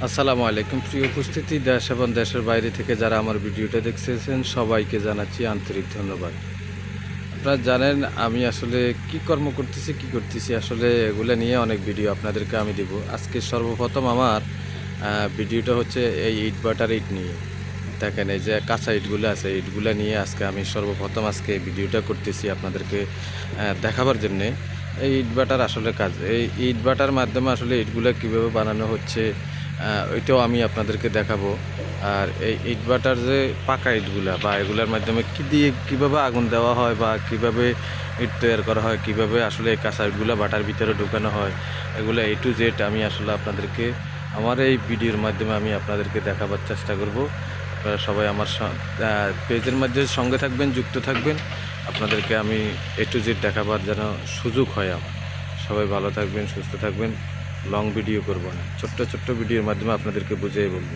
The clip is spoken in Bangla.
আসসালামু আলাইকুম প্রিয় উপস্থিতি, দেশ এবং দেশের বাইরে থেকে যারা আমার ভিডিওটা দেখতেছেন সবাইকে জানাচ্ছি আন্তরিক ধন্যবাদ। আপনারা জানেন আমি আসলে কি কর্ম করতেছি আসলে এগুলো নিয়ে অনেক ভিডিও আপনাদেরকে আমি দিব। আজকে সর্বপ্রথম আমার ভিডিওটা হচ্ছে এই ইট বাটার ইট নিয়ে। দেখেন এই যে কাঁচা ইটগুলো আছে, ইটগুলো নিয়ে আজকে সর্বপ্রথম এই ভিডিওটা করতেছি আপনাদেরকে দেখাবার জন্যে। এই ইট বাটার আসলে কাজ, এই ইট বাটার মাধ্যমে আসলে ইটগুলো কীভাবে বানানো হচ্ছে ওইটাও আমি আপনাদেরকে দেখাবো। আর এই ইট বাটার যে পাকা ইটগুলা বা এগুলোর মাধ্যমে কী দিয়ে কীভাবে আগুন দেওয়া হয় বা কীভাবে ইট তৈরি করা হয়, কীভাবে আসলে এই কাঁচা ইটগুলো বাটার ভিতরে ঢুকানো হয়, এগুলো A to Z আমি আসলে আপনাদেরকে আমার এই ভিডিওর মাধ্যমে আমি আপনাদেরকে দেখাবার চেষ্টা করব। আপনারা সবাই আমার পেজের মধ্যে সঙ্গে থাকবেন, যুক্ত থাকবেন। আপনাদেরকে আমি A to Z দেখাবার যেন সুযোগ হয় আমার। সবাই ভালো থাকবেন, সুস্থ থাকবেন। লং ভিডিও করব না, ছোট্ট ছোট্ট ভিডিওর মাধ্যমে আপনাদেরকে বুঝিয়ে বলবো।